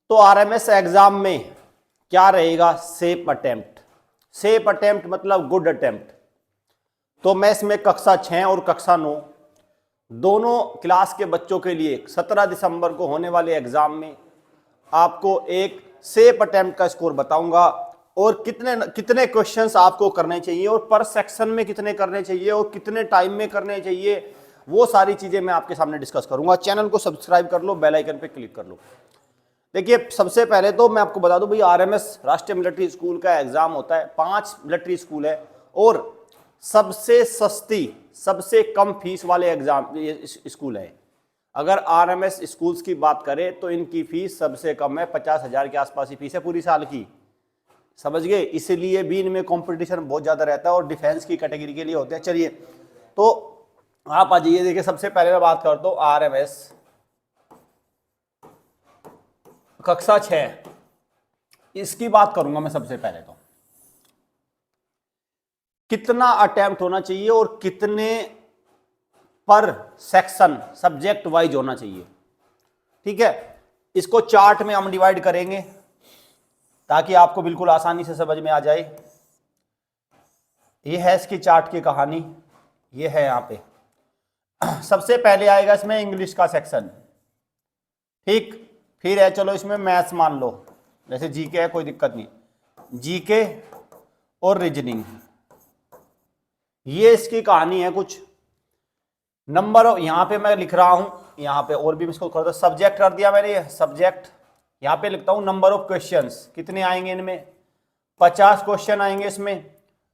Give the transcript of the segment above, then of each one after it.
तो RMS exam में क्या रहेगा? Safe attempt. सेफ अटेम्प्ट मतलब गुड अटेम्प्ट। तो मैं इसमें कक्षा 6 और कक्षा 9 दोनों क्लास के बच्चों के लिए 17 दिसंबर को होने वाले एग्जाम में आपको एक सेफ अटेम्प्ट का स्कोर बताऊंगा और कितने कितने क्वेश्चंस आपको करने चाहिए और पर सेक्शन में कितने करने चाहिए और कितने टाइम में करने चाहिए, वो सारी चीजें मैं आपके सामने डिस्कस करूंगा। चैनल को सब्सक्राइब कर लो, बेल आइकन पे क्लिक कर लो। देखिए, सबसे पहले तो मैं आपको बता दूं भाई, आरएमएस राष्ट्रीय मिलिट्री स्कूल का एग्जाम होता है। 5 मिलिट्री स्कूल है और सबसे सस्ती सबसे कम फीस वाले एग्जाम स्कूल है। अगर आरएमएस स्कूल्स की बात करें तो इनकी फीस सबसे कम है, 50,000 के आसपास ही फीस है पूरी साल की, समझ गए। इसीलिए भी इनमें कंपटीशन बहुत ज्यादा रहता है और डिफेंस की कैटेगरी के लिए होते हैं। चलिए तो आप आ जाइए। देखिए, सबसे पहले मैं बात करता हूं आरएमएस कक्षा 6, इसकी बात करूंगा मैं। सबसे पहले तो कितना अटेम्प्ट होना चाहिए और कितने पर सेक्शन सब्जेक्ट वाइज होना चाहिए, ठीक है। इसको चार्ट में हम डिवाइड करेंगे ताकि आपको बिल्कुल आसानी से समझ में आ जाए। ये है इसकी चार्ट की कहानी, ये है यहां पे। सबसे पहले आएगा इसमें इंग्लिश का सेक्शन, ठीक। फिर है, चलो इसमें मैथ्स मान लो, जैसे जीके है, कोई दिक्कत नहीं, जीके और रीजनिंग, ये इसकी कहानी है कुछ। नंबर ऑफ, यहां पे मैं लिख रहा हूं, यहां पे और भी इसको कर दो, सब्जेक्ट कर दिया मैंने, सब्जेक्ट। यहां पे लिखता हूं नंबर ऑफ क्वेश्चंस, कितने आएंगे इनमें? 50 क्वेश्चन आएंगे इसमें।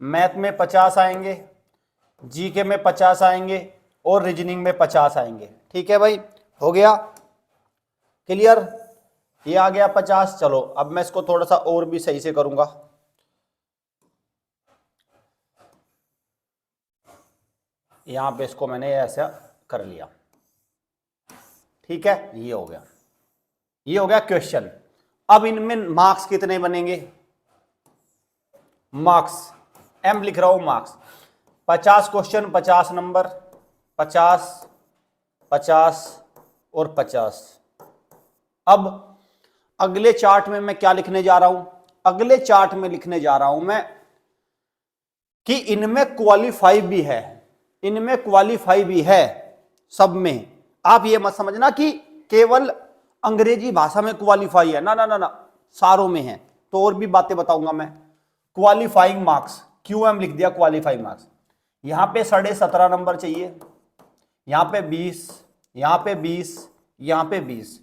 मैथ में 50 आएंगे, जीके में 50 आएंगे और रीजनिंग में 50 आएंगे, ठीक है भाई। हो गया क्लियर? ये आ गया 50। चलो अब मैं इसको थोड़ा सा और भी सही से करूंगा। यहां पे इसको मैंने ऐसा कर लिया, ठीक है। ये हो गया, ये हो गया क्वेश्चन। अब इनमें मार्क्स कितने बनेंगे? मार्क्स एम लिख रहा हूं, मार्क्स 50 क्वेश्चन 50 नंबर, 50 50 और 50। अब अगले चार्ट में मैं क्या लिखने जा रहा हूं? अगले चार्ट में लिखने जा रहा हूं मैं कि इनमें क्वालिफाई भी है, इनमें क्वालिफाई भी है सब में। आप ये मत समझना कि केवल अंग्रेजी भाषा में क्वालिफाई है, ना ना ना ना, सारों में है। तो और भी बातें बताऊंगा मैं। क्वालिफाइंग मार्क्स, क्यूएम लिख दिया, क्वालिफाइंग मार्क्स। यहां पे 17.5 नंबर चाहिए, यहां पे 20, यहां पे 20, यहां पे 20।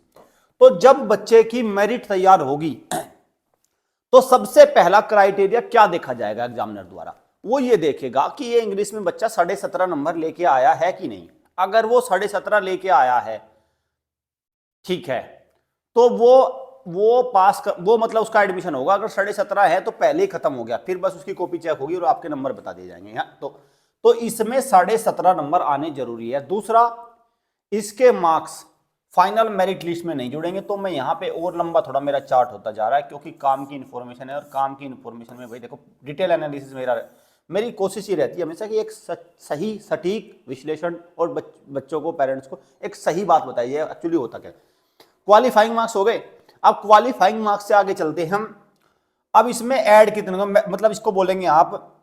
तो जब बच्चे की मेरिट तैयार होगी तो सबसे पहला क्राइटेरिया क्या देखा जाएगा एग्जामिनर द्वारा? वो ये देखेगा कि ये इंग्लिश में बच्चा 17.5 नंबर लेके आया है कि नहीं। अगर वो 17.5 लेके आया है, ठीक है, तो वो पास कर, वो मतलब उसका एडमिशन होगा। अगर 17.5 है तो पहले ही खत्म हो गया, फिर बस उसकी कॉपी चेक होगी और आपके नंबर बता दिए जाएंगे। यहाँ तो इसमें 17.5 नंबर आने जरूरी है। दूसरा, इसके मार्क्स फाइनल मेरिट लिस्ट में नहीं जुड़ेंगे। तो मैं यहाँ पे और लंबा थोड़ा मेरा चार्ट होता जा रहा है क्योंकि काम की इंफॉर्मेशन है और काम की इंफॉर्मेशन में भाई देखो डिटेल एनालिसिस मेरी कोशिश ही रहती है हमेशा कि एक सही सटीक विश्लेषण और बच्चों को, पेरेंट्स को एक सही बात बताइए एक्चुअली होता क्या। क्वालिफाइंग मार्क्स हो गए। अब क्वालिफाइंग मार्क्स से आगे चलते हैं हम। अब इसमें ऐड कितने होंगे? मतलब इसको बोलेंगे आप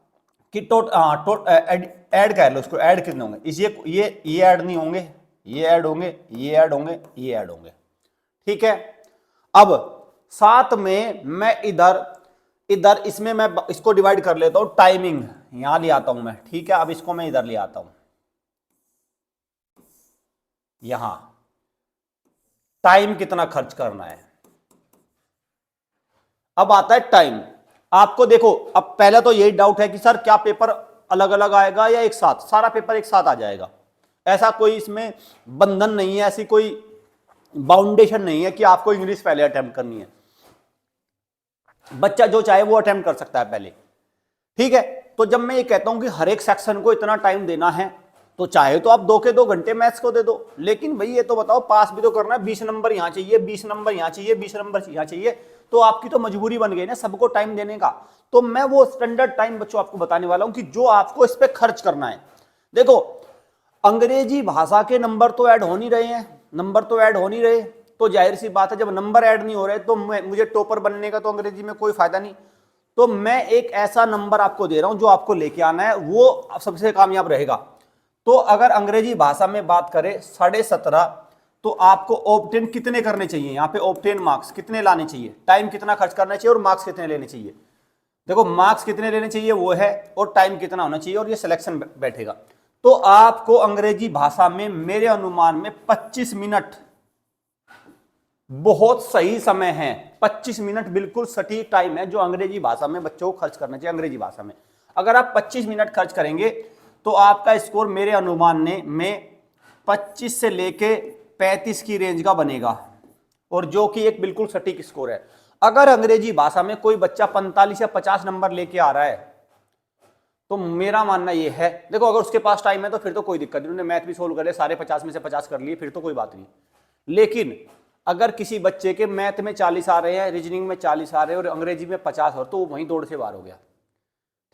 कि ऐड कर लो उसको, ऐड कितने होंगे? ये ऐड नहीं होंगे, ये ऐड होंगे, ये ऐड होंगे, ये ऐड होंगे, ठीक है। अब साथ में मैं इधर इसमें मैं इसको डिवाइड कर लेता हूं, टाइमिंग यहां ले आता हूं मैं, ठीक है। अब इसको मैं इधर ले आता हूं, यहां टाइम कितना खर्च करना है। अब आता है टाइम। आपको देखो, अब पहले तो यही डाउट है कि सर क्या पेपर अलग अलग आएगा या एक साथ? सारा पेपर एक साथ आ जाएगा, ऐसा कोई इसमें बंधन नहीं है, ऐसी कोई बाउंडेशन नहीं है कि आपको इंग्लिश पहले अटेम्प्ट करनी है। बच्चा जो चाहे वो अटेम्प्ट कर सकता है पहले, ठीक है। तो जब मैं ये कहता हूं कि हर एक सेक्शन को इतना टाइम देना है, तो चाहे तो आप 2 के 2 घंटे मैथ्स को दे दो, लेकिन भाई ये तो बताओ पास भी तो करना है। 20 नंबर यहां चाहिए, 20 नंबर यहां चाहिए, 20 नंबर यहां चाहिए, तो आपकी तो मजबूरी बन गई ना सबको टाइम देने का। तो मैं वो स्टैंडर्ड टाइम बच्चों आपको बताने वाला हूं कि जो आपको इस पर खर्च करना है। देखो, अंग्रेजी भाषा के नंबर तो ऐड हो नहीं रहे हैं, नंबर तो ऐड हो नहीं रहे, तो जाहिर सी बात है जब नंबर ऐड नहीं हो रहे तो मुझे टॉपर बनने का तो अंग्रेजी में कोई फायदा नहीं। तो मैं एक ऐसा नंबर आपको दे रहा हूं जो आपको लेके आना है, वो सबसे कामयाब रहेगा। तो अगर अंग्रेजी भाषा में बात करें 17.5, तो आपको ऑब्टेन कितने करने चाहिए, यहाँ पे ऑब्टेन मार्क्स कितने लाने चाहिए, टाइम कितना खर्च करना चाहिए और मार्क्स कितने लेने चाहिए। देखो मार्क्स कितने लेने चाहिए वो है, और टाइम कितना होना चाहिए, और ये सिलेक्शन बैठेगा। तो आपको अंग्रेजी भाषा में मेरे अनुमान में 25 मिनट बहुत सही समय है। 25 मिनट बिल्कुल सटीक टाइम है जो अंग्रेजी भाषा में बच्चों को खर्च करना चाहिए। अंग्रेजी भाषा में अगर आप 25 मिनट खर्च करेंगे तो आपका स्कोर मेरे अनुमान में 25 से लेके 35 की रेंज का बनेगा, और जो कि एक बिल्कुल सटीक स्कोर है। अगर अंग्रेजी भाषा में कोई बच्चा 45 या 50 नंबर लेके आ रहा है तो मेरा मानना यह है, देखो अगर उसके पास टाइम है तो फिर तो कोई दिक्कत नहीं, उन्होंने मैथ भी सोल्व कर लिया, सारे 50 में से 50 कर लिए, फिर तो कोई बात नहीं। लेकिन अगर किसी बच्चे के मैथ में 40 आ रहे हैं, रीजनिंग में 40 आ रहे हैं और अंग्रेजी में 50 हो, तो वो वहीं दौड़ से बाहर हो गया।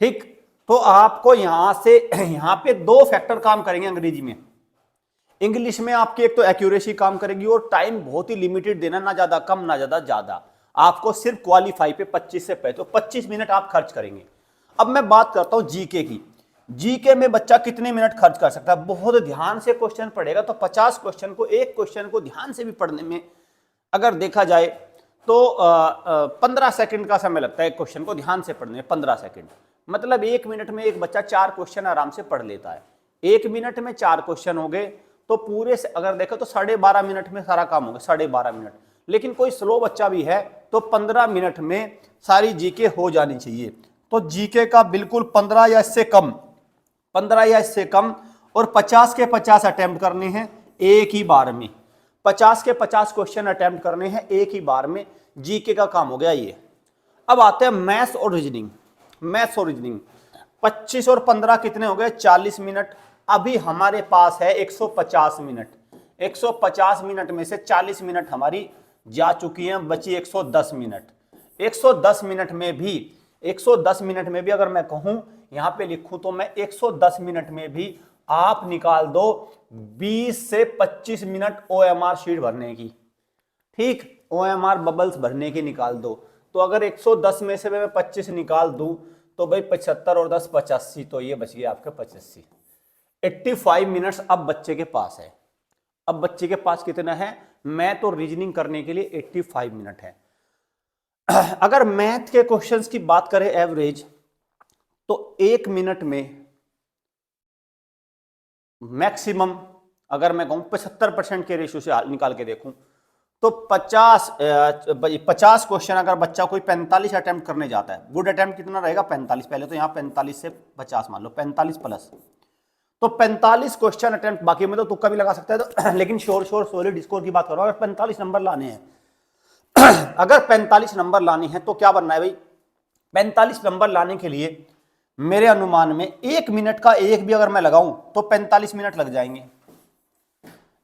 ठीक, तो आपको यहां से यहां पे 2 फैक्टर काम करेंगे अंग्रेजी में। इंग्लिश में आपकी एक तो एक्यूरेसी काम करेगी और टाइम बहुत ही लिमिटेड देना, ना ज्यादा कम ना ज्यादा ज्यादा, आपको सिर्फ क्वालिफाई पे 25 से पहले, तो 25 मिनट आप खर्च करेंगे। अब मैं बात करता हूं जीके की। जीके में बच्चा कितने मिनट खर्च कर सकता है, बहुत ध्यान से क्वेश्चन पढ़ेगा तो 50 क्वेश्चन को, एक क्वेश्चन को ध्यान से भी पढ़ने में अगर देखा जाए तो 15 सेकंड का समय लगता है एक क्वेश्चन को ध्यान से पढ़ने में। 15 सेकंड मतलब 1 मिनट में एक बच्चा 4 क्वेश्चन आराम से पढ़ लेता है। 1 मिनट में 4 क्वेश्चन हो गए तो पूरे से अगर देखो तो 12.5 मिनट में सारा काम होगा, 12.5 मिनट। लेकिन कोई स्लो बच्चा भी है तो 15 मिनट में सारी जीके हो जानी चाहिए। तो जीके का बिल्कुल 15 या इससे कम, 15 या इससे कम, और 50 के 50 अटेम्प्ट करने हैं एक ही बार में। 50 के 50 क्वेश्चन अटेम्प्ट करने हैं एक ही बार में, जीके का काम हो गया ये। अब आते हैं मैथ्स और रीजनिंग। मैथ्स और रीजनिंग 25 और 15 कितने हो गए, 40 मिनट। अभी हमारे पास है 150 मिनट। 150 मिनट में से 40 मिनट हमारी जा चुकी हैं, बची 110 मिनट। 110 मिनट में भी 110 मिनट में भी अगर मैं कहूं यहां पे लिखूं तो मैं 110 मिनट में भी आप निकाल दो 20 से 25 मिनट ओएमआर शीट भरने की। ठीक, ओएमआर बबल्स भरने की निकाल दो। तो अगर 110 में से मैं 25 निकाल दूं तो भाई 75 और 10 85, तो ये बच गया आपका 85। 85 मिनट्स अब बच्चे के पास है। अब बच्चे के पास कितना है, मैथ और रीजनिंग करने के लिए 85 मिनट है। अगर मैथ के क्वेश्चंस की बात करें एवरेज, तो 1 मिनट में मैक्सिमम अगर मैं कहूं 75% के रेशियो से निकाल के देखूं तो 50 क्वेश्चन अगर बच्चा कोई 45 अटेम्प्ट करने जाता है, गुड अटेम्प्ट कितना रहेगा 45, पहले तो यहां 45 से 50 मान लो, 45 प्लस, तो 45 क्वेश्चन अटेम्प्ट, बाकी में तो तुक्का भी लगा सकता है तो लेकिन श्योर सॉलिड स्कोर की बात करो। अगर 45 नंबर लाने हैं अगर 45 नंबर लाने हैं तो क्या बनना है भाई, 45 नंबर लाने के लिए मेरे अनुमान में 1 मिनट का एक भी अगर मैं लगाऊं तो 45 मिनट लग जाएंगे।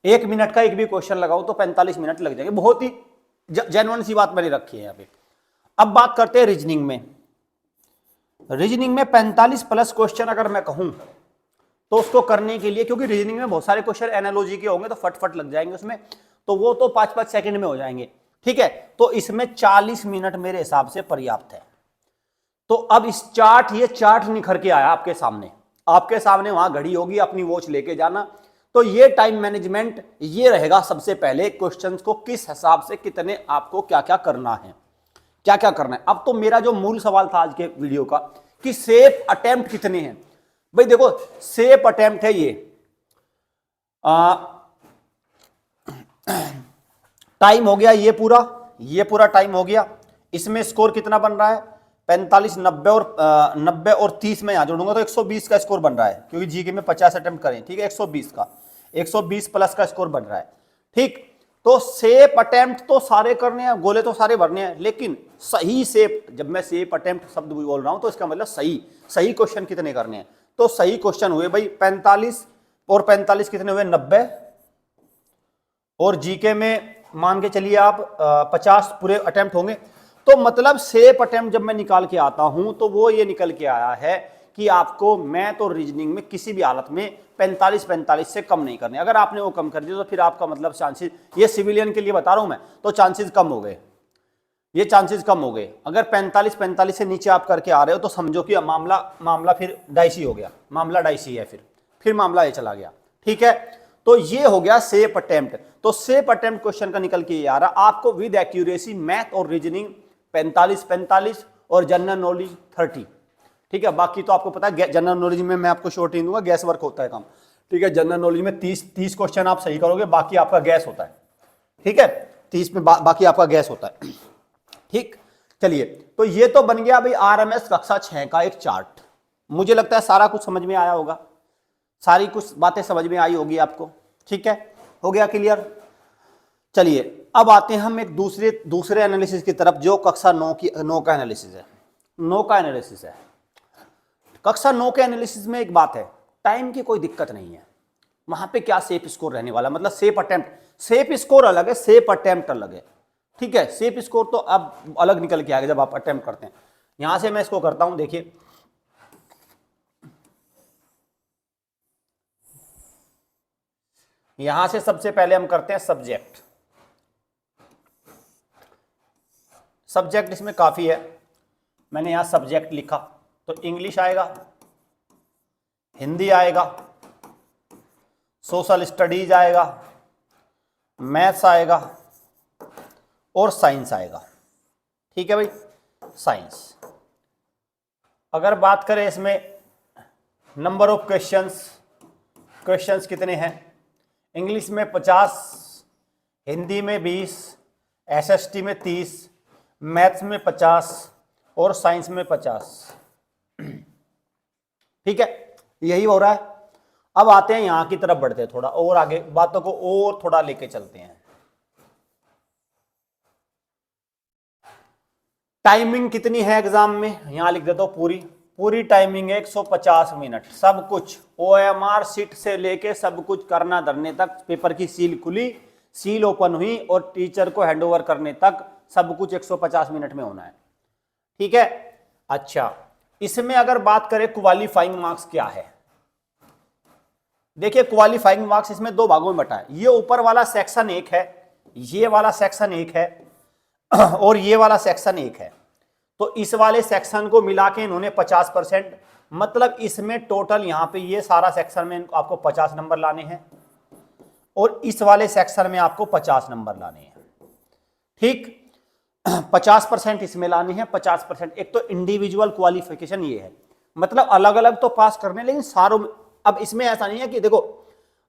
1 मिनट का एक भी क्वेश्चन लगाऊं तो 45 मिनट लग जाएंगे। बहुत ही जेन्युइन सी बात मैंने रखी है यहाँ पे। अब बात करते हैं रीजनिंग में। रीजनिंग में 45 प्लस क्वेश्चन अगर मैं कहूं तो उसको करने के लिए, क्योंकि रीजनिंग में बहुत सारे क्वेश्चन एनालॉजी के होंगे तो फटफट लग जाएंगे उसमें, तो वो तो 5-5 सेकंड में हो जाएंगे। ठीक है, तो इसमें 40 मिनट मेरे हिसाब से पर्याप्त है। तो अब इस चार्ट, ये चार्ट निखर के आया आपके सामने वहां घड़ी होगी, अपनी वॉच लेके जाना। तो ये टाइम मैनेजमेंट ये रहेगा सबसे पहले, क्वेश्चंस को किस हिसाब से कितने आपको क्या क्या करना है, क्या क्या करना है। अब तो मेरा जो मूल सवाल था आज के वीडियो का कि सेफ अटेम्प्ट कितने हैं, भाई देखो सेफ अटेम्प्ट है ये, टाइम हो गया ये पूरा टाइम हो गया। इसमें स्कोर कितना बन रहा है 45, 90 और 30 में यहां जोड़ूंगा तो 120 का स्कोर बन रहा है, क्योंकि जीके में 50 अटेम्प्ट करें। ठीक है, 120 प्लस का स्कोर बन रहा है। ठीक, तो सेफ अटेम्प्ट तो सारे करने हैं, गोले तो सारे भरने हैं, लेकिन सही सेफ, जब मैं सेफ अटेम्प्ट शब्द बोल रहा हूं तो इसका मतलब सही क्वेश्चन कितने करने हैं। तो सही क्वेश्चन हुए भाई 45 और 45 कितने हुए 90, और जीके में मान के चलिए आप 50 पूरे अटेम्प्ट होंगे। तो मतलब सेफ अटेम्प्ट जब मैं निकाल के आता हूं तो वो ये निकल के आया है कि आपको मैथ और रीजनिंग में किसी भी हालत में 45 से कम नहीं करने। अगर आपने वो कम कर दिया तो फिर आपका मतलब चांसेस, ये सिविलियन के लिए बता रहा हूं मैं, तो चांसेस कम हो गए, ये चांसेस कम हो गए। अगर 45 से नीचे आप करके आ रहे हो तो समझो कि मामला फिर डाइसी हो गया, मामला डाइसी है, फिर मामला ये चला गया। ठीक है, तो ये हो गया सेफ अटेम्प्ट। तो सेफ अटेम्प्ट क्वेश्चन का निकल के ये आ रहा, आपको विद एक्यूरेसी मैथ और रीजनिंग 45 और जनरल नॉलेज 30। ठीक है, बाकी तो आपको पता है जनरल नॉलेज में मैं आपको शॉर्ट ही दूंगा, गैस वर्क होता है काम। ठीक है, जनरल नॉलेज में 30 क्वेश्चन आप सही करोगे, बाकी आपका गैस होता है। ठीक है, 30 में बाकी आपका गैस होता है। ठीक, चलिए, तो ये तो बन गया भाई आरएमएस कक्षा 6 का एक चार्ट। मुझे लगता है सारा कुछ समझ में आया होगा, सारी कुछ बातें समझ में आई होगी आपको। ठीक है, हो गया क्लियर। चलिए, अब आते हैं हम एक दूसरे एनालिसिस की तरफ, जो कक्षा 9 का एनालिसिस है। 9 का एनालिसिस है, कक्षा 9 के एनालिसिस में एक बात है, टाइम की कोई दिक्कत नहीं है। वहां पे क्या सेफ स्कोर रहने वाला, मतलब सेफ अटेम्प्ट, सेफ स्कोर अलग है, सेफ अटेम्प्ट अलग है। ठीक है, सेफ स्कोर तो अब अलग निकल के आएगा जब आप अटेम्प्ट करते हैं। यहां से मैं इसको करता हूं, देखिए यहां से सबसे पहले हम करते हैं सब्जेक्ट। सब्जेक्ट इसमें काफी है, मैंने यहां सब्जेक्ट लिखा, तो इंग्लिश आएगा, हिंदी आएगा, सोशल स्टडीज आएगा, मैथ्स आएगा और साइंस आएगा। ठीक है भाई, साइंस। अगर बात करें इसमें नंबर ऑफ क्वेश्चंस कितने हैं, इंग्लिश में 50, हिंदी में 20, एसएसटी में 30, मैथ्स में 50 और साइंस में 50। ठीक है, यही हो रहा है। अब आते हैं यहां की तरफ, बढ़ते हैं थोड़ा और आगे, बातों को और थोड़ा लेके चलते हैं। टाइमिंग कितनी है एग्जाम में, यहां लिख देता हूं, पूरी टाइमिंग है 150 मिनट। सब कुछ ओएमआर सीट से लेके सब कुछ करना धरने तक, पेपर की सील खुली, सील ओपन हुई और टीचर को हैंडओवर करने तक सब कुछ 150 मिनट में होना है। ठीक है, अच्छा, इसमें अगर बात करें क्वालिफाइंग मार्क्स क्या है, देखिए क्वालिफाइंग मार्क्स इसमें 2 भागों में बटा है। ये ऊपर वाला सेक्शन 1 है, ये वाला सेक्शन 1 है और ये वाला सेक्शन 1 है। तो इस वाले सेक्शन को मिला के इन्होंने 50%, मतलब इसमें टोटल यहां पे ये सारा सेक्शन में आपको 50 नंबर लाने हैं और इस वाले सेक्शन में आपको 50 नंबर लाने हैं। ठीक, 50% इसमें लाने हैं, 50%। एक तो इंडिविजुअल क्वालिफिकेशन ये है, मतलब अलग अलग तो पास करने, लेकिन सारों में। अब इसमें ऐसा नहीं है कि देखो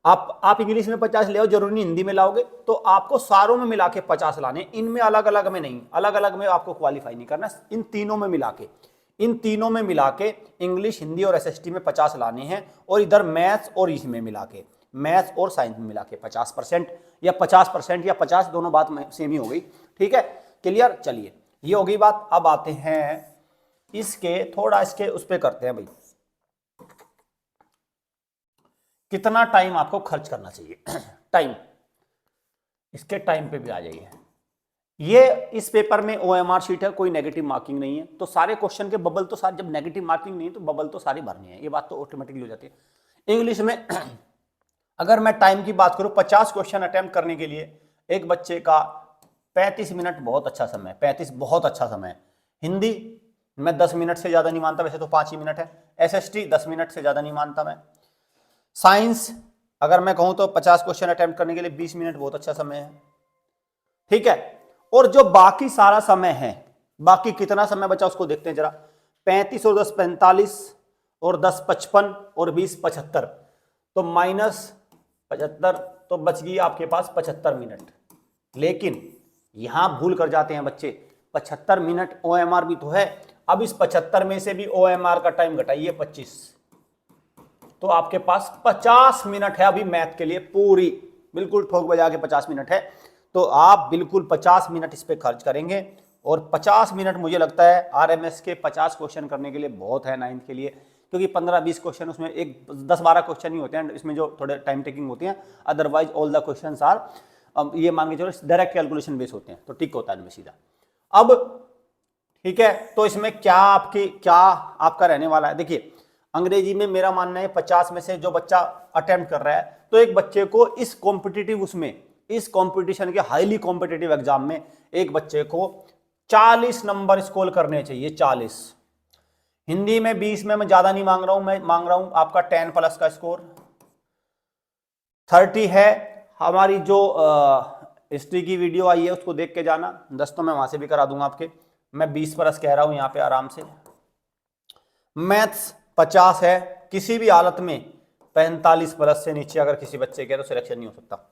आप इंग्लिश में 50 ले आओ, जरूरी नहीं हिंदी में लाओगे, तो आपको सारों में मिला के 50 लाने, इनमें अलग अलग में नहीं, अलग अलग में आपको क्वालिफाई नहीं करना, इन तीनों में मिला के इंग्लिश, हिंदी और एसएसटी में 50 लाने हैं, और इधर मैथ्स और इसमें मिला के, मैथ्स और साइंस में मिला के 50% या 50% या 50, दोनों बात सेम ही हो गई। ठीक है, क्लियर। चलिए, ये हो गई बात। अब आते हैं इसके थोड़ा इसके उस पर करते हैं भाई, कितना टाइम आपको खर्च करना चाहिए। टाइम, इसके टाइम पे भी आ जाइए। ये इस पेपर में ओएमआर शीट है, कोई नेगेटिव मार्किंग नहीं है, तो सारे क्वेश्चन के बबल तो सारे, जब नेगेटिव मार्किंग नहीं है तो बबल तो सारी भरनी है, ये बात तो ऑटोमेटिकली हो जाती है। इंग्लिश में अगर मैं टाइम की बात करूं, 50 क्वेश्चन अटेम्प्ट करने के लिए एक बच्चे का 35 मिनट बहुत अच्छा समय, 35 बहुत अच्छा समय। हिंदी मैं 10 मिनट से ज्यादा नहीं मानता, वैसे तो 5 ही मिनट है। एसएसटी 10 मिनट से ज्यादा नहीं मानता मैं। साइंस अगर मैं कहूं तो 50 क्वेश्चन अटेम्प्ट करने के लिए 20 मिनट बहुत अच्छा समय है। ठीक है, और जो बाकी सारा समय है, बाकी कितना समय बचा उसको देखते हैं जरा। 35 और 10 45 और 10 55 और 20 75, तो -75, तो बच गई आपके पास 75 मिनट। लेकिन यहां भूल कर जाते हैं बच्चे, 75 मिनट ओएमआर भी तो है। अब इस 75 में से भी ओएमआर का टाइम घटाइए 25, तो आपके पास 50 मिनट है अभी मैथ के लिए, पूरी बिल्कुल ठोक बजा के 50 मिनट है। तो आप बिल्कुल 50 मिनट इस पे खर्च करेंगे, और 50 मिनट मुझे लगता है आरएमएस के 50 क्वेश्चन करने के लिए बहुत है 9th के लिए, क्योंकि 15-20 क्वेश्चन उसमें, एक 10-12 क्वेश्चन ही होते हैं इसमें जो थोड़े टाइम टेकिंग होती हैं, otherwise all the questions are, ये मान के चलो डायरेक्ट कैलकुलेशन बेस होते हैं, तो टिक होता है इनमें सीधा। अब ठीक है, तो इसमें क्या आपका रहने वाला है, देखिए अंग्रेजी में मेरा मानना है 50 में से जो बच्चा अटेम्प्ट कर रहा है, तो एक बच्चे को इस कॉम्पिटिटिव उसमें, इस कॉम्पिटिशन के हाईली कॉम्पिटिटिव एग्जाम में एक बच्चे को 40 नंबर स्कोर करने चाहिए, 40। हिंदी में 20 में मैं ज्यादा नहीं मांग रहा हूं, मैं मांग रहा हूं आपका 10 प्लस का स्कोर। 30 है हमारी जो हिस्ट्री की वीडियो आई है उसको देख के जाना, 10 तो मैं वहां से भी करा दूंगा आपके। मैं 20 प्लस कह रहा हूं यहां पे आराम से। मैथ्स 50 है, किसी भी हालत में 45 प्लस से नीचे अगर किसी बच्चे के तो सिलेक्शन नहीं हो सकता।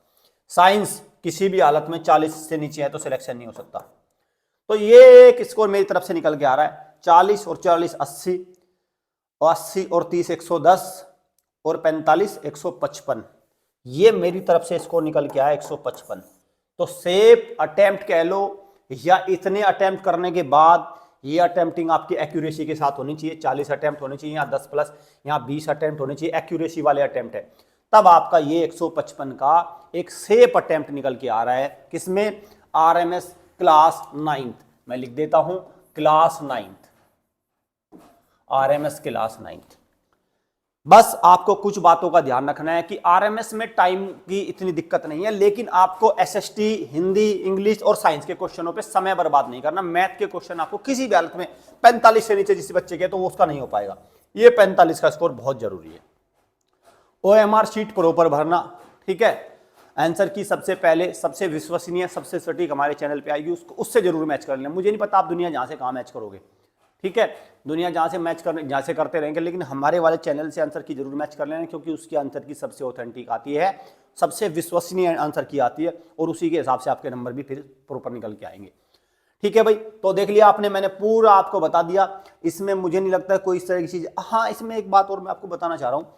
साइंस किसी भी हालत में 40 से नीचे है तो सिलेक्शन नहीं हो सकता। तो ये एक स्कोर मेरी तरफ से निकल के आ रहा है, 40 और 40 80, 80 और 30 110 और 45 155। ये मेरी तरफ से स्कोर निकल के आया 155। तो सेफ अटेम्प्ट कह लो या इतने अटेम्प्ट करने के बाद ये अटेम्प्टिंग आपकी एक्यूरेसी के साथ होनी चाहिए, 40 अटेम्प्ट होने चाहिए, यहाँ 10 प्लस, यहाँ 20 अटेम्प्ट होने चाहिए, एक्यूरेसी वाले अटेम्प्ट है, तब आपका ये 155 का एक सेफ अटेम्प्ट निकल के आ रहा है। किसमें? RMS class 9th। मैं लिख देता हूं class 9th, RMS class 9th। बस आपको कुछ बातों का ध्यान रखना है कि आरएमएस में टाइम की इतनी दिक्कत नहीं है, लेकिन आपको एसएसटी, हिंदी, इंग्लिश और साइंस के क्वेश्चनों पे समय बर्बाद नहीं करना। मैथ के क्वेश्चन आपको किसी भी हालत में 45 से नीचे जिस बच्चे के तो वो उसका नहीं हो पाएगा। ये 45 का स्कोर बहुत जरूरी है। ओएमआर शीट प्रॉपर भरना, ठीक है। आंसर की सबसे पहले सबसे विश्वसनीय, सबसे सटीक हमारे चैनल पे आएगी, उसको उससे जरूर मैच कर लेना। मुझे नहीं पता आप दुनिया जहां से कहां मैच करोगे, ठीक है, दुनिया जहां से मैच करने जहां से करते रहेंगे, लेकिन हमारे वाले चैनल से आंसर की जरूर मैच कर लेना, क्योंकि उसकी आंसर की सबसे ऑथेंटिक आती है, सबसे विश्वसनीय आंसर की आती है, और उसी के हिसाब से आपके नंबर भी फिर प्रॉपर निकल के आएंगे। ठीक है भाई, तो देख लिया आपने, मैंने पूरा आपको बता दिया। इसमें मुझे नहीं लगता कोई इस तरह की चीज। हाँ, इसमें एक बात और मैं आपको बताना चाह रहा हूँ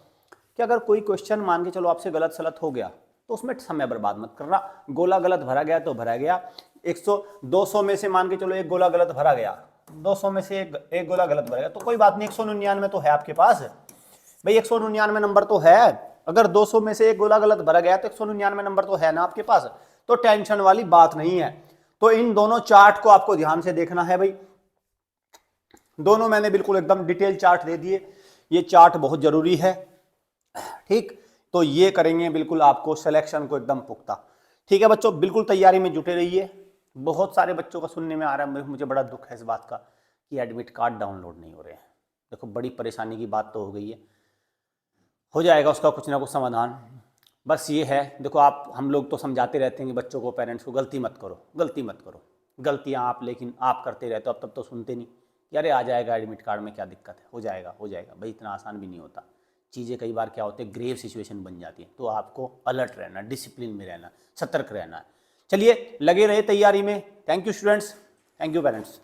कि अगर कोई क्वेश्चन मान के चलो आपसे गलत सलत हो गया तो उसमें समय बर्बाद मत करना। गोला गलत भरा गया तो भरा गया, 200 में से मान के चलो एक गोला गलत भरा गया, 200 में से एक गोला गलत भरा गया तो कोई बात नहीं, 199 तो है आपके पास भाई, 199 नंबर तो है। अगर 200 में से एक गोला गलत भरा गया तो 199 नंबर तो है ना आपके पास, तो टेंशन वाली बात नहीं है। तो इन दोनों चार्ट को आपको ध्यान से देखना है भाई, दोनों मैंने बिल्कुल एकदम डिटेल चार्ट दे दिए, ये चार्ट बहुत जरूरी है, ठीक। तो ये करेंगे बिल्कुल आपको सिलेक्शन को एकदम पुख्ता। ठीक है बच्चों, बिल्कुल तैयारी में जुटे रहिए। बहुत सारे बच्चों का सुनने में आ रहा है, मुझे बड़ा दुख है इस बात का कि एडमिट कार्ड डाउनलोड नहीं हो रहे हैं। देखो बड़ी परेशानी की बात तो हो गई है, हो जाएगा उसका कुछ ना कुछ समाधान। बस ये है, देखो आप, हम लोग तो समझाते रहते हैं कि बच्चों को, पेरेंट्स को, गलती मत करो, गलती मत करो, गलतियाँ आप, लेकिन आप करते रहते हो। अब तब तो सुनते नहीं कि अरे आ जाएगा एडमिट कार्ड में क्या दिक्कत है, हो जाएगा हो जाएगा। भाई इतना आसान भी नहीं होता, चीज़ें कई बार क्या होते हैं, ग्रेव सिचुएशन बन जाती है। तो आपको अलर्ट रहना, डिसिप्लिन में रहना, सतर्क रहना है। चलिए लगे रहे तैयारी में। Thank you students, thank you parents.